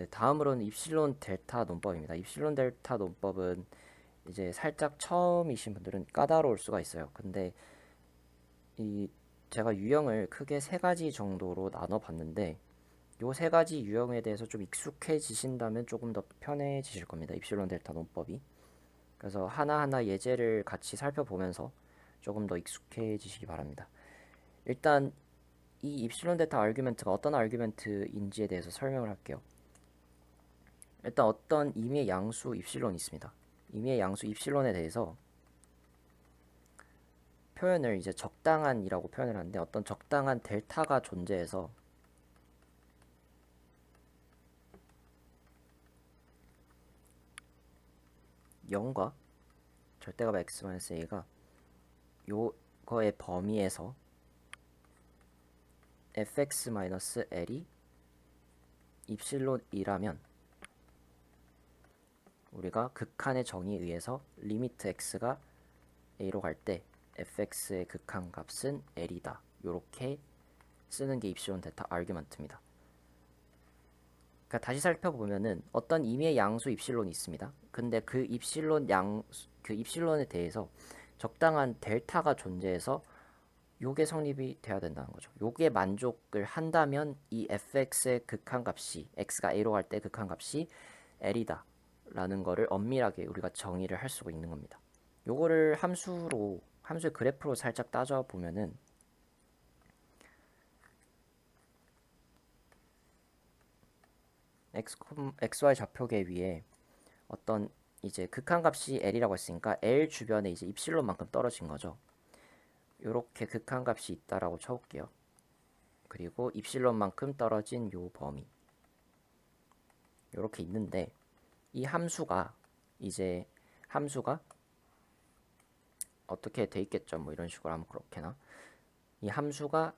네, 다음으로는 입실론 델타 논법입니다. 입실론 델타 논법은 이제 살짝 처음이신 분들은 까다로울 수가 있어요. 근데 이 제가 유형을 크게 세 가지 정도로 나눠 봤는데 요 세 가지 유형에 대해서 좀 익숙해지신다면 조금 더 편해지실 겁니다. 입실론 델타 논법이. 그래서 하나하나 예제를 같이 살펴보면서 조금 더 익숙해지시기 바랍니다. 일단 이 입실론 델타 아규멘트가 어떤 아규멘트인지에 대해서 설명을 할게요. 일단 어떤 임의의 양수 입실론이 있습니다. 임의의 양수 입실론에 대해서 표현을 이제 적당한이라고 표현을 하는데 어떤 적당한 델타가 존재해서 (0과) 절대값 x-a가 요거의 범위에서 fx-l이 입실론이라면 우리가 극한의 정의에 의해서 리미트 x가 a로 갈 때 fx의 극한 값은 l이다. 요렇게 쓰는 게 입실론 델타 아규먼트입니다. 그러니까 다시 살펴보면은 어떤 임의의 양수 입실론이 있습니다. 근데 그 입실론에 대해서 적당한 델타가 존재해서 요게 성립이 돼야 된다는 거죠. 요게 만족을 한다면 이 fx의 극한값이 x가 a로 갈 때 극한값이 l이다 라는 거를 엄밀하게 우리가 정의를 할 수가 있는 겁니다. 요거를 함수의 그래프로 살짝 따져 보면은 xy 좌표계 위에 어떤 이제 극한값이 l이라고 했으니까 l 주변에 이제 입실론만큼 떨어진 거죠. 요렇게 극한값이 있다라고 쳐볼게요. 그리고 입실론만큼 떨어진 요 범위 요렇게 있는데 이 함수가 어떻게 돼 있겠죠. 뭐 이런 식으로 하면 그렇게나 이 함수가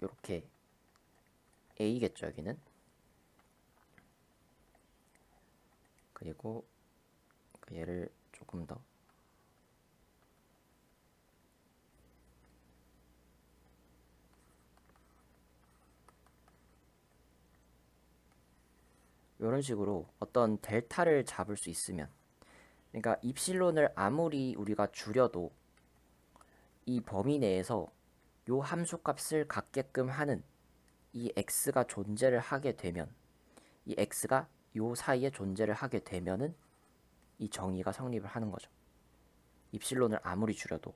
요렇게 a겠죠. 여기는 그리고 얘를 조금 더 이런 식으로 어떤 델타를 잡을 수 있으면, 그러니까 입실론을 아무리 우리가 줄여도 이 범위 내에서 요 함수 값을 갖게끔 하는 이 x가 존재를 하게 되면, 이 x가 요 사이에 존재를 하게 되면은 이 정의가 성립을 하는 거죠. 입실론을 아무리 줄여도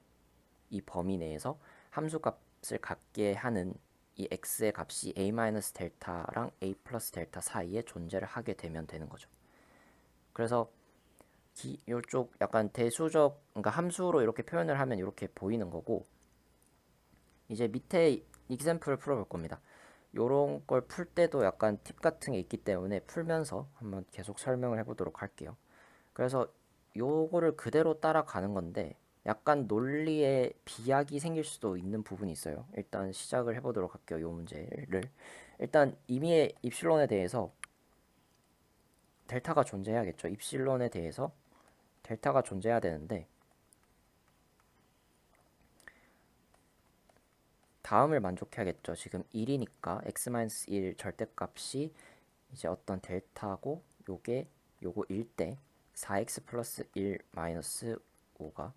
이 범위 내에서 함수 값을 갖게 하는 이 x의 값이 a-델타랑 a 플러스 델타 사이에 존재를 하게 되면 되는 거죠. 그래서 이쪽 약간 대수적, 그러니까 함수로 이렇게 표현을 하면 이렇게 보이는 거고, 이제 밑에 example을 풀어볼 겁니다. 요런 걸 풀 때도 약간 팁 같은 게 있기 때문에 풀면서 한번 계속 설명을 해보도록 할게요. 그래서 요거를 그대로 따라가는 건데 약간 논리에 비약이 생길 수도 있는 부분이 있어요. 일단 시작을 해보도록 할게요. 요 문제를. 일단 임의의 입실론에 대해서 델타가 존재해야겠죠. 입실론에 대해서 델타가 존재해야 되는데 다음을 만족해야겠죠. 지금 1이니까 x-1 절대값이 이제 어떤 델타고 요거 1 때 4x 플러스 1 마이너스 5가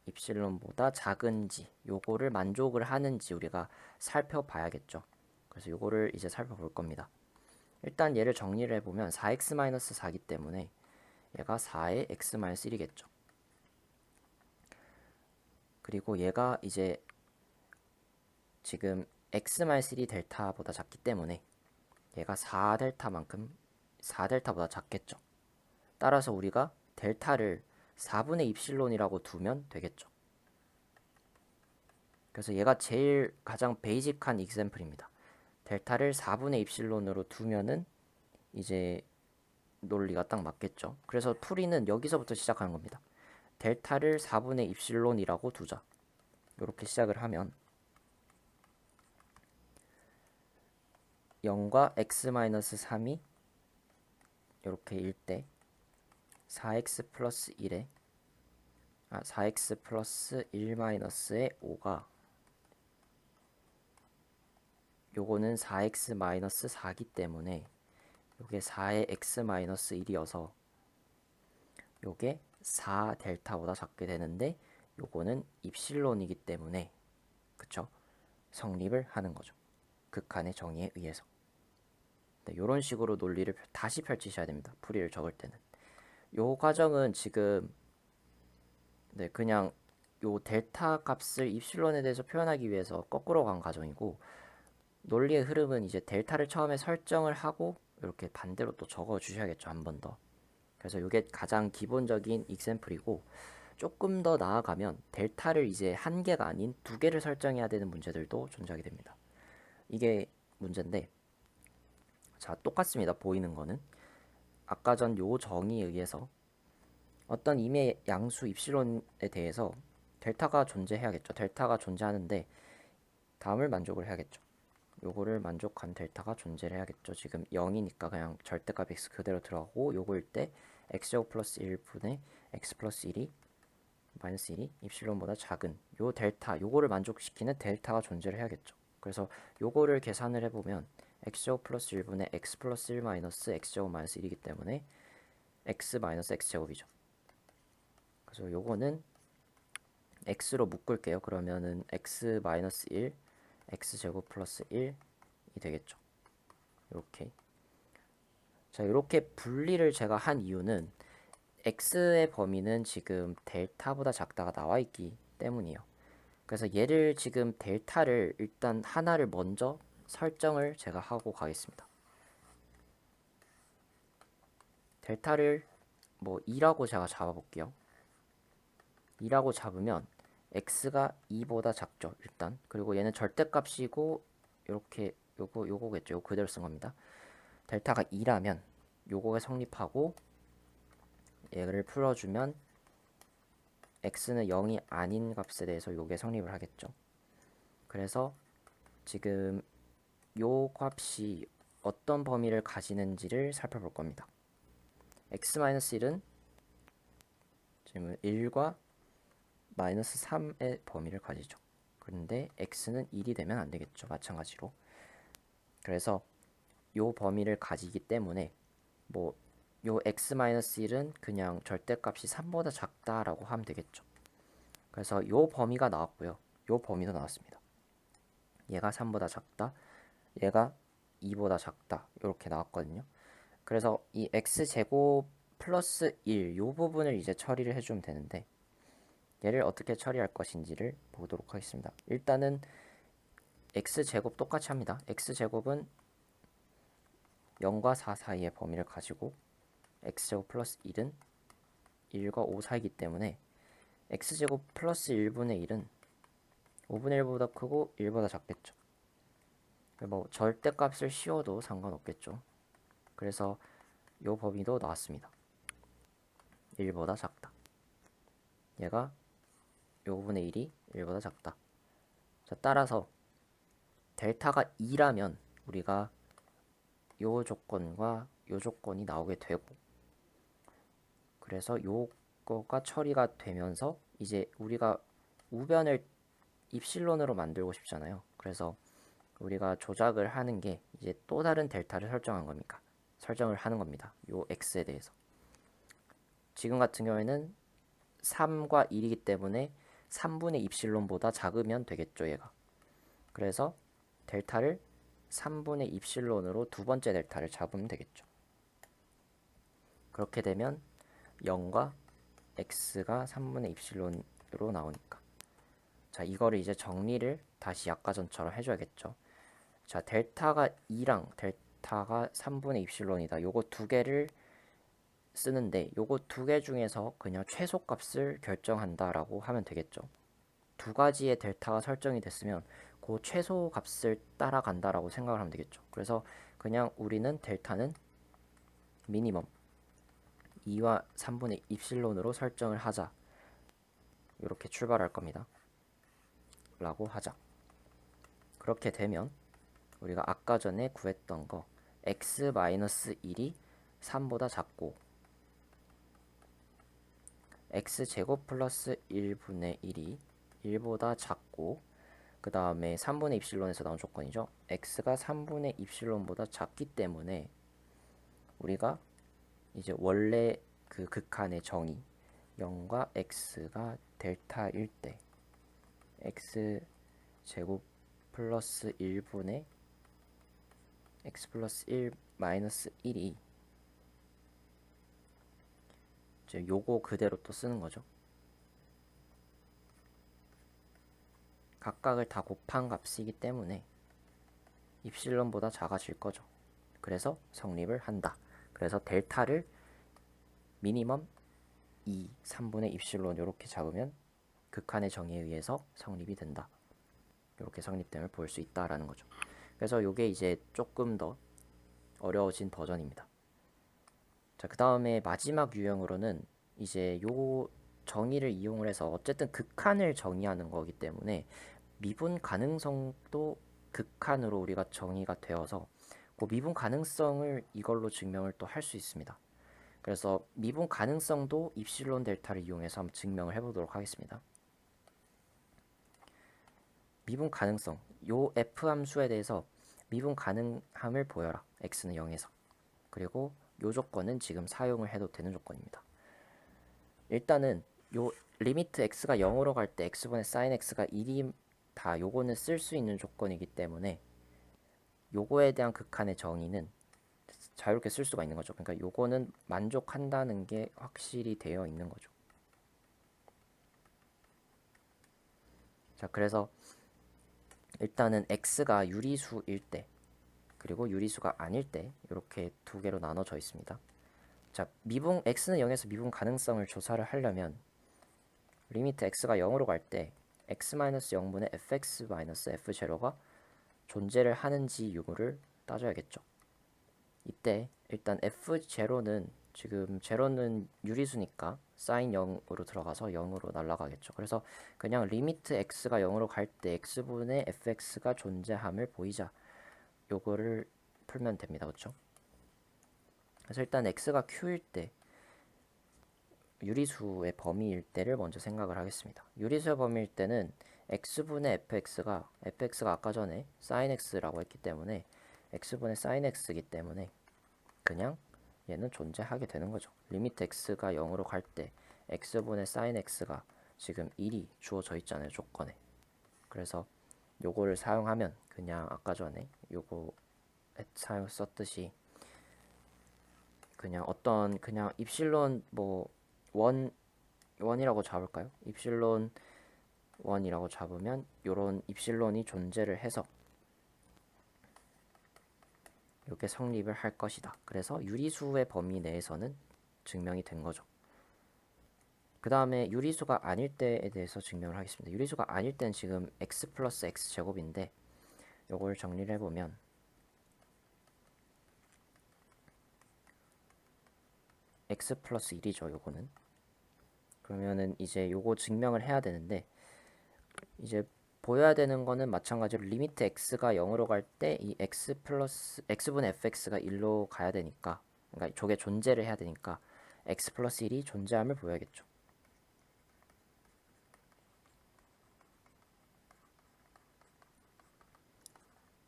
입실론보다 작은지 요거를 만족을 하는지 우리가 살펴봐야겠죠. 그래서 요거를 이제 살펴볼 겁니다. 일단 얘를 정리를 해보면 4x-4기 때문에 얘가 4의 x-1이겠죠. 그리고 얘가 이제 지금 x-3 델타보다 작기 때문에 얘가 4델타보다 작겠죠. 따라서 우리가 델타를 4분의 입실론이라고 두면 되겠죠. 그래서 얘가 제일 가장 베이직한 example입니다. 델타를 4분의 입실론으로 두면은 이제 논리가 딱 맞겠죠. 그래서 풀이는 여기서부터 시작하는 겁니다. 델타를 4분의 입실론이라고 두자. 이렇게 시작을 하면 0과 x-3이 이렇게 1 때 4x 플러스 1에 4x 플러스 1 마이너스의 5가 요거는 4x-4기 때문에 요게 4의 x-1이어서 요게 4 델타보다 작게 되는데 요거는 입실론이기 때문에 그쵸? 성립을 하는 거죠. 극한의 정의에 의해서. 네, 요런 식으로 논리를 다시 펼치셔야 됩니다. 풀이를 적을 때는. 요 과정은 지금 네, 그냥 요 델타 값을 입실론에 대해서 표현하기 위해서 거꾸로 간 과정이고 논리의 흐름은 이제 델타를 처음에 설정을 하고 이렇게 반대로 또 적어 주셔야겠죠. 한 번 더. 그래서 이게 가장 기본적인 익sem플이고 조금 더 나아가면 델타를 이제 한 개가 아닌 두 개를 설정해야 되는 문제들도 존재하게 됩니다. 이게 문제인데 자 똑같습니다. 보이는 거는 아까 전 요 정의에 의해서 어떤 임의 양수 입실론에 대해서 델타가 존재해야겠죠. 델타가 존재하는데 다음을 만족을 해야겠죠. 요거를 만족한 델타가 존재를 해야겠죠. 지금 0이니까 그냥 절대값 x 그대로 들어가고 요거일 때 x제곱 플러스 1분의 x 플러스 1이 마이너스 1이 입실론보다 작은 요 델타 요거를 만족시키는 델타가 존재를 해야겠죠. 그래서 요거를 계산을 해보면 x제곱 플러스 1분의 x 플러스 1 마이너스 x제곱 마이너스 1이기 때문에 x 마이너스 x제곱이죠. 그래서 요거는 x로 묶을게요. 그러면은 x 마이너스 1 x제곱 플러스 1이 되겠죠. 이렇게 자 이렇게 분리를 제가 한 이유는 x의 범위는 지금 델타보다 작다가 나와 있기 때문이에요. 그래서 얘를 지금 델타를 일단 하나를 먼저 설정을 제가 하고 가겠습니다. 델타를 뭐 2라고 제가 잡아볼게요. 2라고 잡으면 x가 2보다 작죠. 일단 그리고 얘는 절대값이고 이렇게 요거겠죠. 요거 그대로 쓴 겁니다. 델타가 2라면 요거가 성립하고 얘를 풀어주면 x는 0이 아닌 값에 대해서 요게 성립을 하겠죠. 그래서 지금 요 값이 어떤 범위를 가지는지를 살펴볼 겁니다. x-1은 지금 1과 마이너스 3의 범위를 가지죠. 그런데 x는 1이 되면 안 되겠죠. 마찬가지로. 그래서 요 범위를 가지기 때문에 뭐 요 x-1은 그냥 절대값이 3보다 작다라고 하면 되겠죠. 그래서 요 범위가 나왔고요. 요 범위도 나왔습니다. 얘가 3보다 작다. 얘가 2보다 작다. 이렇게 나왔거든요. 그래서 이 x제곱 플러스 1 요 부분을 이제 처리를 해주면 되는데 얘를 어떻게 처리할 것인지를 보도록 하겠습니다. 일단은 x제곱 똑같이 합니다. x제곱은 0과 4 사이의 범위를 가지고 x제곱 플러스 1은 1과 5 사이이기 때문에 x제곱 플러스 1분의 1은 5분의 1보다 크고 1보다 작겠죠. 뭐 절대값을 씌워도 상관없겠죠. 그래서 요 범위도 나왔습니다. 1보다 작다. 얘가 요 5분의 1이 1보다 작다. 자, 따라서 델타가 2라면 우리가 요 조건과 요 조건이 나오게 되고 그래서 요거가 처리가 되면서 이제 우리가 우변을 입실론으로 만들고 싶잖아요. 그래서 우리가 조작을 하는 게 이제 또 다른 델타를 설정을 하는 겁니다. 요 x에 대해서. 지금 같은 경우에는 3과 1이기 때문에 3분의 입실론보다 작으면 되겠죠, 얘가. 그래서 델타를 3분의 입실론으로 두 번째 델타를 잡으면 되겠죠. 그렇게 되면 0과 x가 3분의 입실론으로 나오니까. 자, 이거를 이제 정리를 다시 아까 전처럼 해줘야겠죠. 자, 델타가 2랑 델타가 3분의 입실론이다. 요거 두 개를 쓰는데 요거 두 개 중에서 그냥 최소값을 결정한다라고 하면 되겠죠. 두 가지의 델타가 설정이 됐으면 그 최소값을 따라간다라고 생각을 하면 되겠죠. 그래서 그냥 우리는 델타는 미니멈 2와 3분의 입실론으로 설정을 하자. 이렇게 출발할 겁니다. 라고 하자. 그렇게 되면 우리가 아까 전에 구했던 거 x-1이 3보다 작고 x제곱 플러스 1분의 1이 1보다 작고 그 다음에 3분의 입실론에서 나온 조건이죠. x가 3분의 입실론보다 작기 때문에 우리가 이제 원래 그 극한의 정의 0과 x가 델타일 때 x 제곱 플러스 1분의 x 플러스 1 마이너스 1이 이제 요거 그대로 또 쓰는 거죠. 각각을 다 곱한 값이기 때문에 입실론보다 작아질 거죠. 그래서 성립을 한다. 그래서 델타를 미니멈 2, 3분의 입실론 이렇게 잡으면 극한의 정의에 의해서 성립이 된다. 이렇게 성립됨을 볼 수 있다라는 거죠. 그래서 이게 이제 조금 더 어려워진 버전입니다. 자, 그 다음에 마지막 유형으로는 이제 요 정의를 이용을 해서 어쨌든 극한을 정의하는 거기 때문에 미분 가능성도 극한으로 우리가 정의가 되어서 그 미분 가능성을 이걸로 증명을 또 할 수 있습니다. 그래서 미분 가능성도 입실론 델타를 이용해서 한번 증명을 해보도록 하겠습니다. 미분 가능성, 요 f 함수에 대해서 미분 가능함을 보여라. x는 0에서. 그리고 요 조건은 지금 사용을 해도 되는 조건입니다. 일단은 요 리미트 x가 0으로 갈 때 x분의 sin x가 1이 다 요거는 쓸 수 있는 조건이기 때문에 요거에 대한 극한의 정의는 자유롭게 쓸 수가 있는 거죠. 그러니까 요거는 만족한다는 게 확실히 되어 있는 거죠. 자, 그래서 일단은 x가 유리수일 때 그리고 유리수가 아닐 때 이렇게 두 개로 나눠져 있습니다. 자, 미분 x는 0에서 미분 가능성을 조사를 하려면 리미트 x가 0으로 갈 때 x-0분의 fx-f0가 존재를 하는지 유무를 따져야겠죠. 이때 일단 f0는 지금 제로는 유리수니까 sin 0으로 들어가서 0으로 날아가겠죠. 그래서 그냥 리미트 x가 0으로 갈 때 x분의 fx가 존재함을 보이자 요거를 풀면 됩니다. 그렇죠? 그래서 일단 x가 q일 때 유리수의 범위일 때를 먼저 생각을 하겠습니다. 유리수의 범위일 때는 x분의 fx가 아까 전에 sin x라고 했기 때문에 x분의 sin x이기 때문에 그냥 얘는 존재하게 되는 거죠. 리미트 x가 0으로 갈 때 x분의 sin x가 지금 1이 주어져 있잖아요. 조건에. 그래서 요거를 사용하면 그냥 아까 전에 요거 사용 썼듯이 그냥 어떤 그냥 입실론 뭐 원이라고 잡을까요? 입실론 1이라고 잡으면 요런 입실론이 존재를 해서 이렇게 성립을 할 것이다. 그래서 유리수의 범위 내에서는 증명이 된 거죠. 그 다음에 유리수가 아닐 때에 대해서 증명을 하겠습니다. 유리수가 아닐 때는 지금 x 플러스 x 제곱인데 요걸 정리를 해보면 x 플러스 1이죠. 요거는. 그러면은 이제 요거 증명을 해야 되는데 이제 보여야 되는 거는 마찬가지로 리미트 x가 0으로 갈 때 이 x 플러스 x분의 fx가 1로 가야 되니까 그러니까 저게 존재를 해야 되니까 x 플러스 1이 존재함을 보여야겠죠.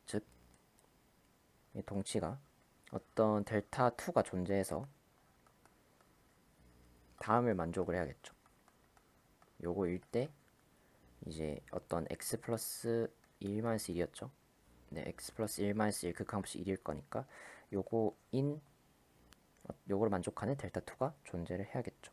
즉 이 동치가 어떤 델타 2가 존재해서 다음을 만족을 해야겠죠. 요거일 때 이제 어떤 x 플러스 1-1이었죠. 네, x 플러스 1-1 극한값이 1일 거니까 요거를 만족하는 델타 2가 존재를 해야겠죠.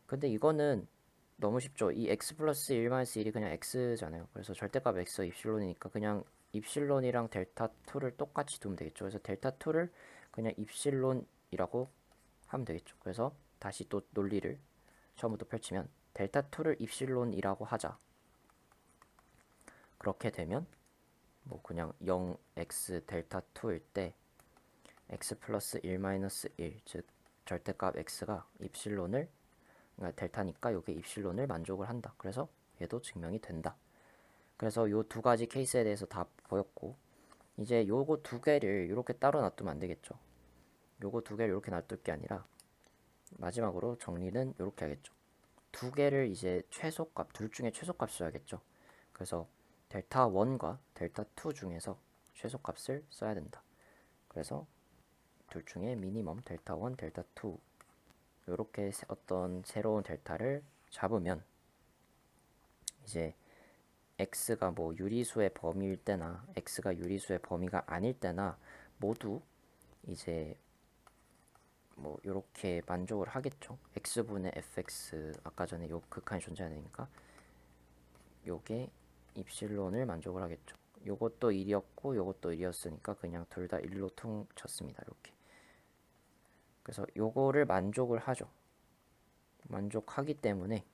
근데 이거는 너무 쉽죠. 이 x 플러스 1-1이 그냥 x잖아요. 그래서 절대값 x 입실론이니까 그냥 입실론이랑 델타 2를 똑같이 두면 되겠죠. 그래서 델타 2를 그냥 입실론이라고 하면 되겠죠. 그래서 다시 또 논리를 처음부터 펼치면 델타 2를 입실론이라고 하자. 그렇게 되면 뭐 그냥 0x 델타 2일 때 x 플러스 1-1, 즉 절대값 x가 입실론을 그러니까 델타니까 이게 입실론을 만족을 한다. 그래서 얘도 증명이 된다. 그래서 요 두 가지 케이스에 대해서 다 보였고 이제 요거 두 개를 이렇게 따로 놔두면 안 되겠죠. 요거 두 개를 이렇게 놔둘 게 아니라 마지막으로 정리는 이렇게 하겠죠. 두 개를 이제 최소값, 둘 중에 최소값 써야겠죠. 그래서 델타 1과 델타 2 중에서 최소값을 써야 된다. 그래서 둘 중에 미니멈 델타 1, 델타 2 이렇게 어떤 새로운 델타를 잡으면 이제 x가 뭐 유리수의 범위일 때나 x가 유리수의 범위가 아닐 때나 모두 이제 뭐 이렇게 만족을 하겠죠. x분의 fx 아까 전에 요 극한이 존재하니까 요게 입실론을 만족을 하겠죠. 요것도 1이었고 요것도 1이었으니까 그냥 둘 다 1로 퉁쳤습니다. 이렇게. 그래서 요거를 만족을 하죠. 만족하기 때문에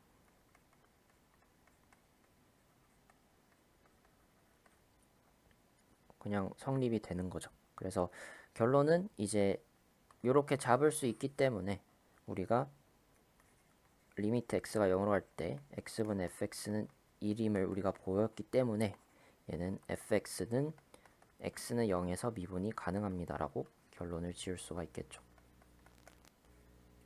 그냥 성립이 되는 거죠. 그래서 결론은 이제 이렇게 잡을 수 있기 때문에 우리가 리미트 x가 0으로 갈 때 x분의 fx는 1임을 우리가 보였기 때문에 얘는 fx는 x는 0에서 미분이 가능합니다라고 결론을 지을 수가 있겠죠.